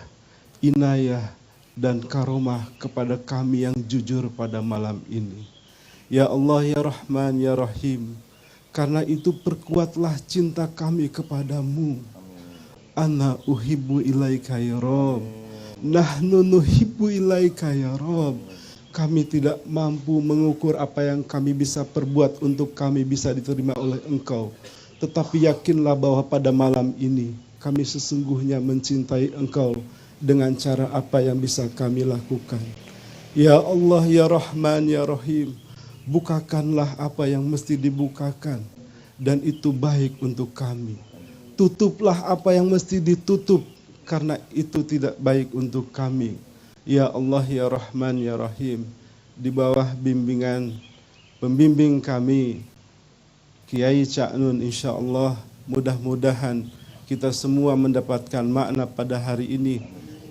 inayah, dan karomah kepada kami yang jujur pada malam ini. Ya Allah ya Rahman ya Rahim, karena itu perkuatlah cinta kami kepadamu. Ana uhibbu ilaika ya Rabb, nahnu nuhibbu ilaika ya Rabb. Kami tidak mampu mengukur apa yang kami bisa perbuat untuk kami bisa diterima oleh Engkau. Tetapi yakinlah bahwa pada malam ini kami sesungguhnya mencintai Engkau dengan cara apa yang bisa kami lakukan. Ya Allah ya Rahman ya Rahim, bukakanlah apa yang mesti dibukakan dan itu baik untuk kami. Tutuplah apa yang mesti ditutup karena itu tidak baik untuk kami. Ya Allah, ya Rahman, ya Rahim, di bawah bimbingan pembimbing kami Kiai Cak Nun, insya Allah mudah-mudahan kita semua mendapatkan makna pada hari ini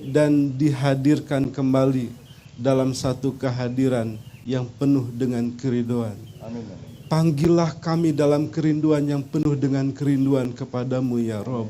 dan dihadirkan kembali dalam satu kehadiran yang penuh dengan keriduan. Amin. Panggillah kami dalam kerinduan yang penuh dengan kerinduan kepadamu ya Rob,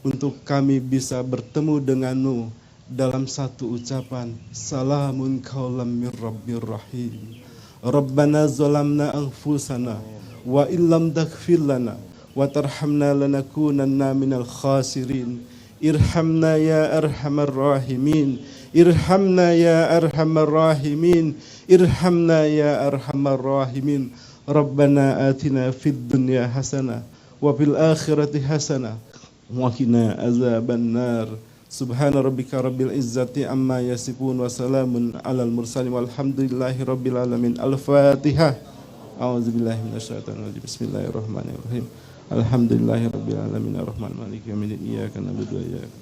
untuk kami bisa bertemu denganmu dalam satu ucapan, salamun qaulam mir rabbir rahim. Rabbana zalamna anfusana wa illam taghfir lana wa tarhamna lanakunanna minal khasirin. Irhamna ya arhamar rahimin. Irhamna ya arhamar rahimin. Irhamna ya arhamar rahimin. Rabbana atina fid dunya hasanah wa fil akhirati hasanah wa qina azabannar. Subhana rabbika rabbil izzati amma yasifun wa salamun alal mursalin walhamdulillahi rabbil alamin. Al-Fatihah. A'udzubillahi minasyaitonir rajim. Bismillahirrahmanirrahim. Alhamdulillahi rabbil alamin arrahmanir maliki yaumiddin iyyaka na'budu wa iyyaka.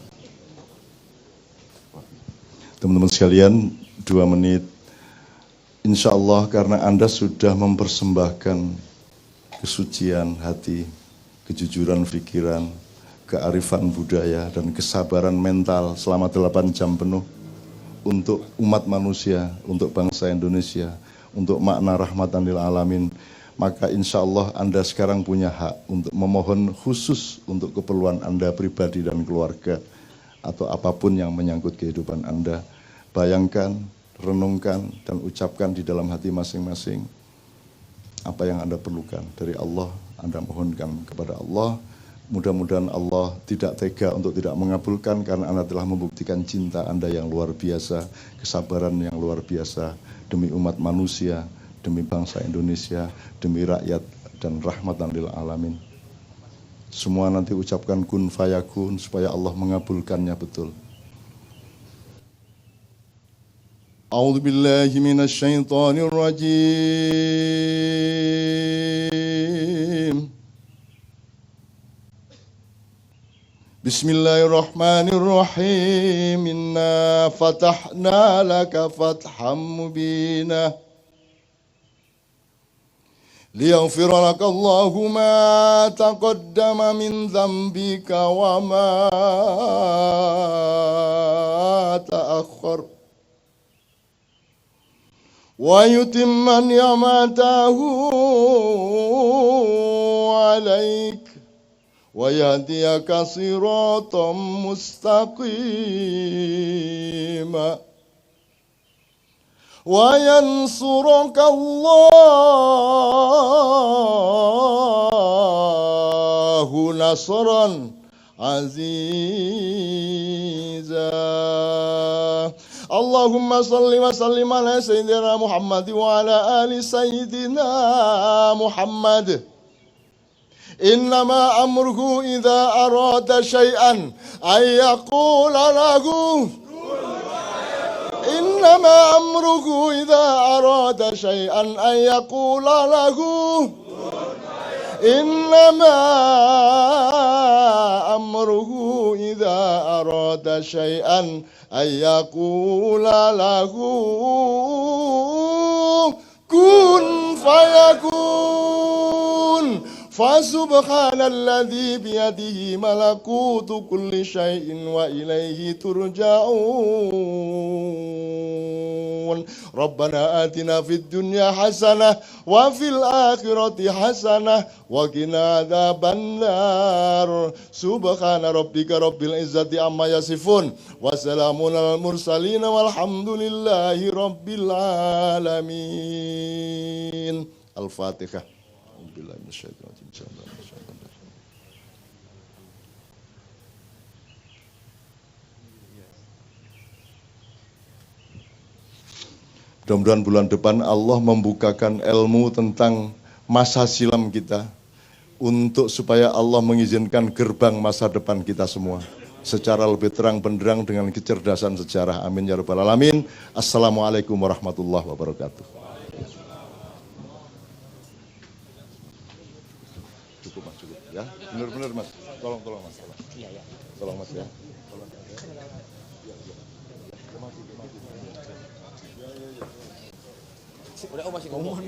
Teman-teman sekalian, 2 menit. Insya Allah karena Anda sudah mempersembahkan kesucian hati, kejujuran pikiran, kearifan budaya, dan kesabaran mental selama 8 jam penuh untuk umat manusia, untuk bangsa Indonesia, untuk makna rahmatan lil alamin, maka insya Allah Anda sekarang punya hak untuk memohon khusus untuk keperluan Anda pribadi dan keluarga, atau apapun yang menyangkut kehidupan Anda. Bayangkan, renungkan, dan ucapkan di dalam hati masing-masing apa yang Anda perlukan dari Allah. Anda mohonkan kepada Allah. Mudah-mudahan Allah tidak tega untuk tidak mengabulkan, karena Anda telah membuktikan cinta Anda yang luar biasa, kesabaran yang luar biasa demi umat manusia, demi bangsa Indonesia, demi rakyat, dan rahmatan lil alamin. Semua nanti ucapkan kun fayakun supaya Allah mengabulkannya betul. A'udzu billahi minasy syaithanir rajim. Bismillahirrahmanirrahim. Inna fatahna laka fatham mubina liyaghfira laka Allahu ma taqaddama min dzambika wa ma ta'akhkhar wa yutimma ni'matahu 'alaik wa yahdiyaka siratan mustaqima wa yansuraka Allahu nasran aziza. Allahumma salli wa sallim ala sayyidina Muhammad wa ala ali sayyidina Muhammad. Innama amruhu idza arada syai'an ay yaqula lahu Innama amruhu idza arada syai'an ay yaqula lahu Innama amruhu idza arada syai'an ay yaqula lahu kun fayakun. Fasubhanalladzi biyadihi malakutu kulli syai'in wa ilaihi turja'un. Rabbana atina fid dunya hasanah wa fil akhirati hasanah wa qina adzabannar. Subhana rabbika rabbil izzati amma yasifun wa salamun alal mursalin walhamdulillahi rabbil alamin. Al-Fatihah. Mudah-mudahan bulan depan Allah membukakan ilmu tentang masa silam kita, untuk supaya Allah mengizinkan gerbang masa depan kita semua secara lebih terang benderang dengan kecerdasan sejarah. Amin ya rabbal alamin. Assalamualaikum warahmatullahi wabarakatuh. Cukup mas, cukup ya. Benar-benar mas. Tolong mas. Iya ya. Tolong mas ya. Udah masih ngomong.